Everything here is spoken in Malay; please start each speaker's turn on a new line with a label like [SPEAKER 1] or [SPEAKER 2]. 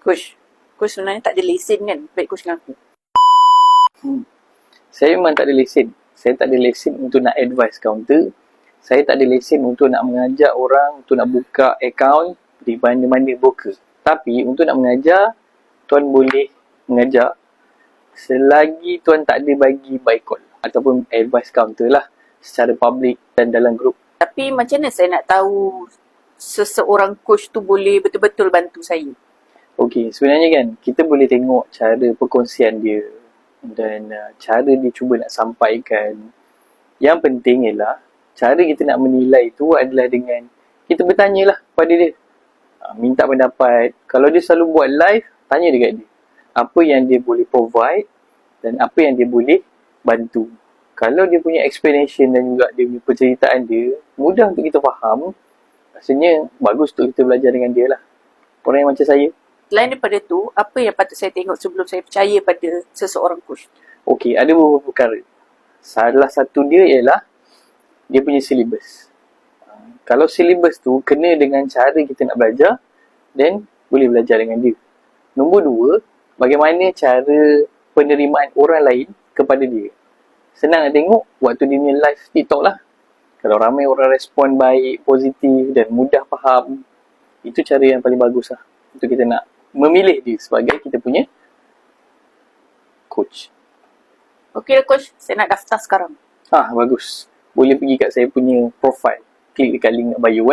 [SPEAKER 1] Coach sebenarnya tak ada lesen kan? Baik coach dengan aku.
[SPEAKER 2] Saya memang tak ada lesen. Saya tak ada lesen untuk nak advise counter. Saya tak ada lesen untuk nak mengajak orang untuk nak buka account di mana-mana broker. Tapi untuk nak mengajar, tuan boleh mengajar selagi tuan tak ada bagi buy call ataupun advice counter lah secara public dan dalam grup.
[SPEAKER 1] Tapi macam mana saya nak tahu seseorang coach tu boleh betul-betul bantu saya?
[SPEAKER 2] Okey, sebenarnya kan kita boleh tengok cara perkongsian dia dan cara dia cuba nak sampaikan. Yang penting ialah cara kita nak menilai tu adalah dengan kita bertanyalah pada dia. Minta pendapat. Kalau dia selalu buat live, tanya dekat dia. Apa yang dia boleh provide dan apa yang dia boleh bantu. Kalau dia punya explanation dan juga dia punya penceritaan dia mudah untuk kita faham, rasanya bagus untuk kita belajar dengan dia lah. Orang yang macam saya.
[SPEAKER 1] Selain daripada tu, apa yang patut saya tengok sebelum saya percaya pada seseorang coach?
[SPEAKER 2] Okey, ada beberapa perkara. Salah satu dia ialah dia punya syllabus. Kalau syllabus tu kena dengan cara kita nak belajar, then boleh belajar dengan dia. Nombor dua, bagaimana cara penerimaan orang lain kepada dia. Senang nak tengok waktu dia punya live TikTok lah. Kalau ramai orang respon baik, positif dan mudah faham, itu cara yang paling bagus lah untuk kita nak memilih dia sebagai kita punya coach.
[SPEAKER 1] Okey dah coach, saya nak daftar sekarang.
[SPEAKER 2] Bagus. Boleh pergi kat saya punya profile. Klik dekat link kat bio